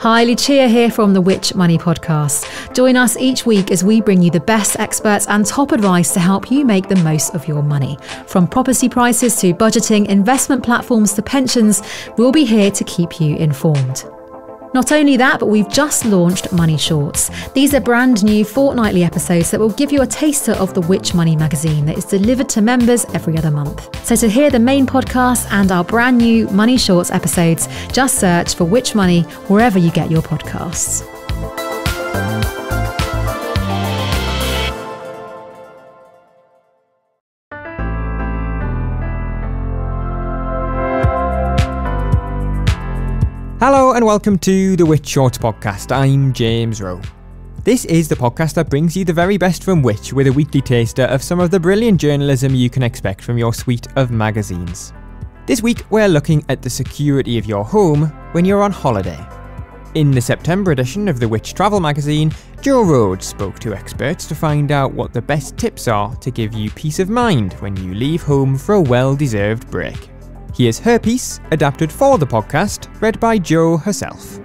Hi, Lucia here from the Which Money podcast. Join us each week as we bring you the best experts and top advice to help you make the most of your money. From property prices to budgeting, investment platforms to pensions, we'll be here to keep you informed. Not only that, but we've just launched Money Shorts. These are brand new fortnightly episodes that will give you a taster of the Which Money magazine that is delivered to members every other month. So to hear the main podcast and our brand new Money Shorts episodes, just search for Which Money wherever you get your podcasts. Hello and welcome to the Which Shorts podcast. I'm James Rowe. This is the podcast that brings you the very best from Which, with a weekly taster of some of the brilliant journalism you can expect from your suite of magazines. This week we're looking at the security of your home when you're on holiday. In the September edition of the Which Travel magazine, Jo Rhodes spoke to experts to find out what the best tips are to give you peace of mind when you leave home for a well-deserved break. Here's her piece, adapted for the podcast, read by Jo herself.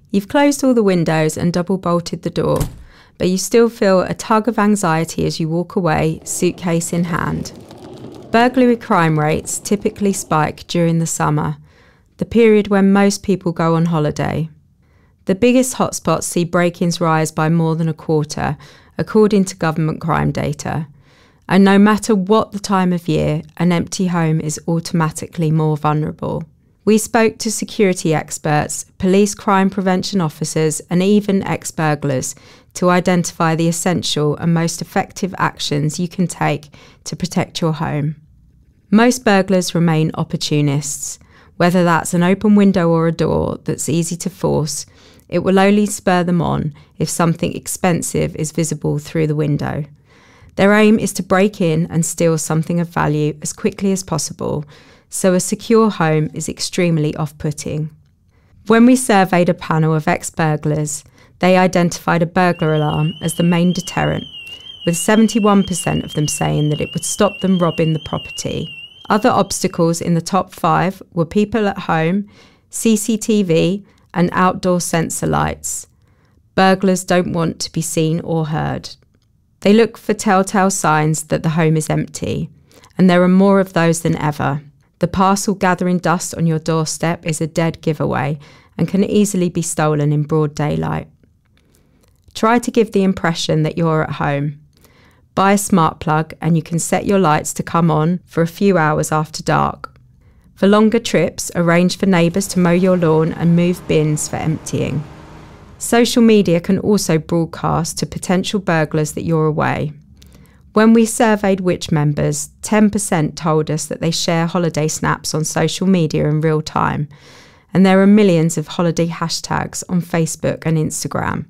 You've closed all the windows and double-bolted the door, but you still feel a tug of anxiety as you walk away, suitcase in hand. Burglary crime rates typically spike during the summer, the period when most people go on holiday. The biggest hotspots see break-ins rise by more than a quarter, according to government crime data. And no matter what the time of year, an empty home is automatically more vulnerable. We spoke to security experts, police crime prevention officers, and even ex-burglars to identify the essential and most effective actions you can take to protect your home. Most burglars remain opportunists. Whether that's an open window or a door that's easy to force, it will only spur them on if something expensive is visible through the window. Their aim is to break in and steal something of value as quickly as possible, so a secure home is extremely off-putting. When we surveyed a panel of ex-burglars, they identified a burglar alarm as the main deterrent, with 71% of them saying that it would stop them robbing the property. Other obstacles in the top 5 were people at home, CCTV, and outdoor sensor lights. Burglars don't want to be seen or heard. They look for telltale signs that the home is empty, and there are more of those than ever. The parcel gathering dust on your doorstep is a dead giveaway and can easily be stolen in broad daylight. Try to give the impression that you're at home. Buy a smart plug and you can set your lights to come on for a few hours after dark. For longer trips, arrange for neighbours to mow your lawn and move bins for emptying. Social media can also broadcast to potential burglars that you're away. When we surveyed Which members, 10% told us that they share holiday snaps on social media in real time, and there are millions of holiday hashtags on Facebook and Instagram.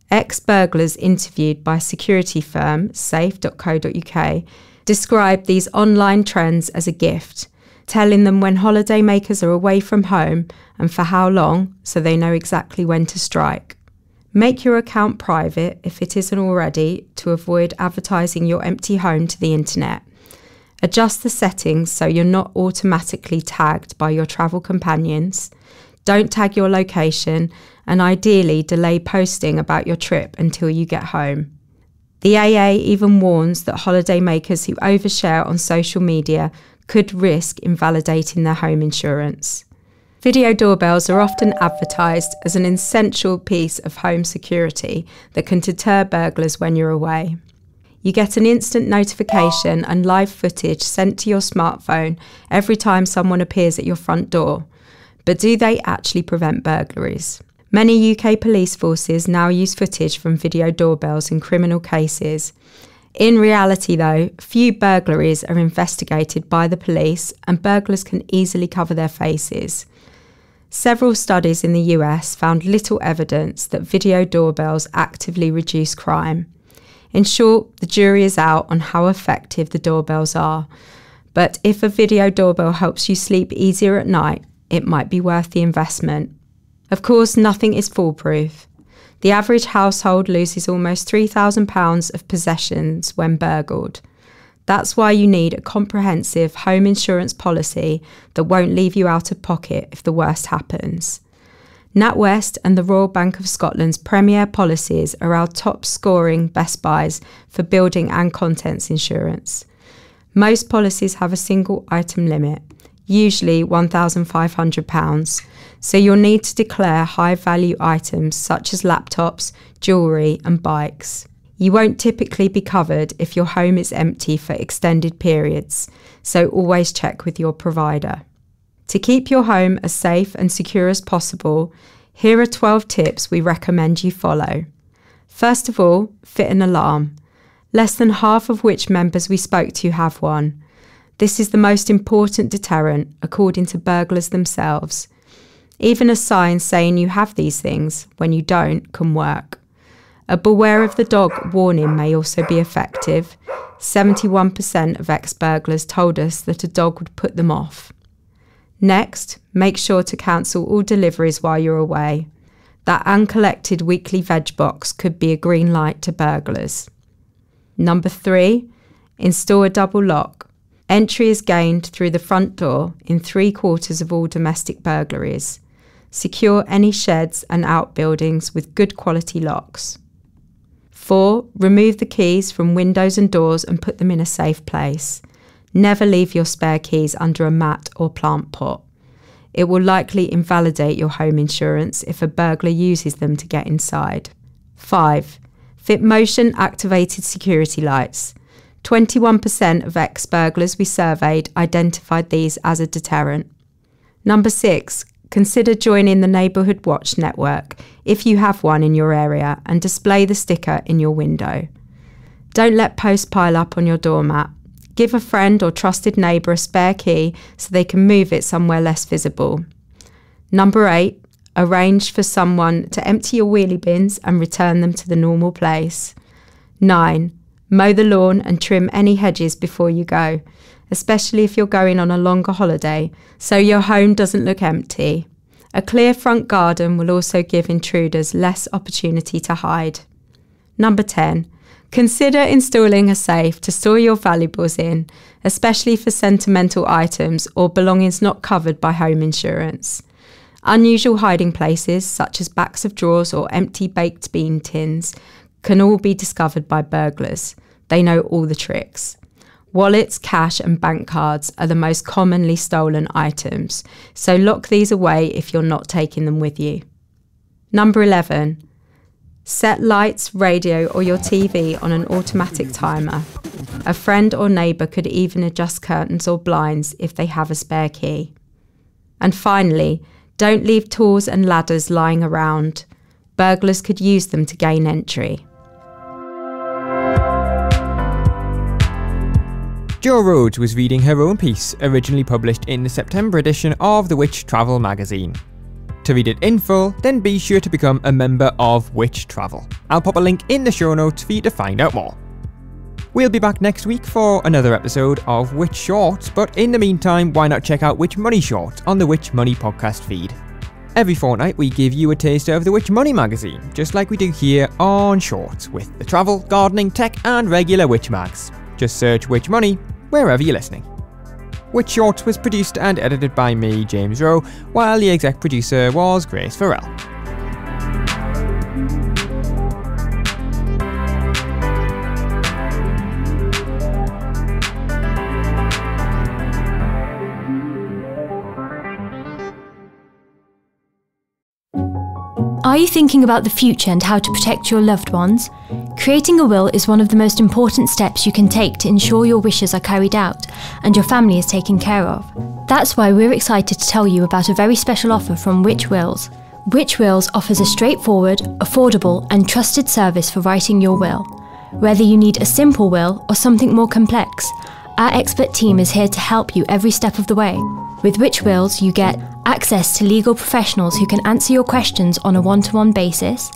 Ex-burglars interviewed by security firm safe.co.uk described these online trends as a gift, telling them when holidaymakers are away from home and for how long, so they know exactly when to strike. Make your account private if it isn't already, to avoid advertising your empty home to the internet. Adjust the settings so you're not automatically tagged by your travel companions. Don't tag your location, and ideally delay posting about your trip until you get home. The AA even warns that holidaymakers who overshare on social media could risk invalidating their home insurance. Video doorbells are often advertised as an essential piece of home security that can deter burglars when you're away. You get an instant notification and live footage sent to your smartphone every time someone appears at your front door. But do they actually prevent burglaries? Many UK police forces now use footage from video doorbells in criminal cases. In reality, though, few burglaries are investigated by the police, and burglars can easily cover their faces. Several studies in the US found little evidence that video doorbells actively reduce crime. In short, the jury is out on how effective the doorbells are. But if a video doorbell helps you sleep easier at night, it might be worth the investment. Of course, nothing is foolproof. The average household loses almost £3,000 of possessions when burgled. That's why you need a comprehensive home insurance policy that won't leave you out of pocket if the worst happens. NatWest and the Royal Bank of Scotland's premier policies are our top scoring best buys for building and contents insurance. Most policies have a single item limit, usually £1,500, so you'll need to declare high value items such as laptops, jewellery and bikes. You won't typically be covered if your home is empty for extended periods, so always check with your provider. To keep your home as safe and secure as possible, here are 12 tips we recommend you follow. First of all, fit an alarm. Less than half of which members we spoke to have one. This is the most important deterrent, according to burglars themselves. Even a sign saying you have these things, when you don't, can work. A beware of the dog warning may also be effective. 71% of ex-burglars told us that a dog would put them off. Next, make sure to cancel all deliveries while you're away. That uncollected weekly veg box could be a green light to burglars. Number 3, install a double lock. Entry is gained through the front door in 3/4 of all domestic burglaries. Secure any sheds and outbuildings with good quality locks. 4, remove the keys from windows and doors and put them in a safe place. Never leave your spare keys under a mat or plant pot. It will likely invalidate your home insurance if a burglar uses them to get inside. 5, fit motion activated security lights. 21% of ex-burglars we surveyed identified these as a deterrent. Number 6, consider joining the Neighbourhood Watch network if you have one in your area and display the sticker in your window. Don't let posts pile up on your doormat. Give a friend or trusted neighbour a spare key so they can move it somewhere less visible. Number 8, arrange for someone to empty your wheelie bins and return them to the normal place. 9, mow the lawn and trim any hedges before you go, especially if you're going on a longer holiday, so your home doesn't look empty. A clear front garden will also give intruders less opportunity to hide. Number 10, consider installing a safe to store your valuables in, especially for sentimental items or belongings not covered by home insurance. Unusual hiding places, such as backs of drawers or empty baked bean tins, can all be discovered by burglars. They know all the tricks. Wallets, cash and bank cards are the most commonly stolen items, so lock these away if you're not taking them with you. Number 11. Set lights, radio or your TV on an automatic timer. A friend or neighbour could even adjust curtains or blinds if they have a spare key. And finally, don't leave tools and ladders lying around. Burglars could use them to gain entry. Jo Rhodes was reading her own piece, originally published in the September edition of the Which Travel magazine. To read it in full, then be sure to become a member of Which Travel. I'll pop a link in the show notes for you to find out more. We'll be back next week for another episode of Which Shorts, but in the meantime, why not check out Which Money Shorts on the Which Money podcast feed. Every fortnight we give you a taster of the Which Money magazine, just like we do here on Shorts, with the travel, gardening, tech and regular Which mags. Just search Which Money wherever you're listening. Which Shorts was produced and edited by me, James Rowe, while the exec producer was Grace Farrell. Are you thinking about the future and how to protect your loved ones? Creating a will is one of the most important steps you can take to ensure your wishes are carried out and your family is taken care of. That's why we're excited to tell you about a very special offer from Which Wills. Which Wills offers a straightforward, affordable and trusted service for writing your will. Whether you need a simple will or something more complex, our expert team is here to help you every step of the way. With Which Wills, you get access to legal professionals who can answer your questions on a one-to-one basis,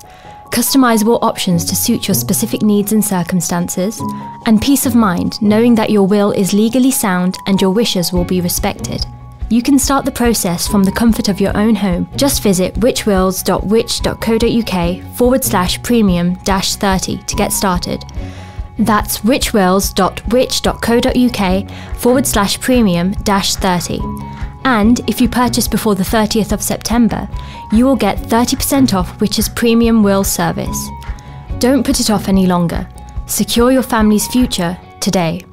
customizable options to suit your specific needs and circumstances, and peace of mind knowing that your will is legally sound and your wishes will be respected. You can start the process from the comfort of your own home. Just visit whichwills.which.co.uk/premium-30 to get started. That's richwills.which.co.uk/premium-30. And if you purchase before the 30th of September, you will get 30% off Which's premium will service. Don't put it off any longer. Secure your family's future today.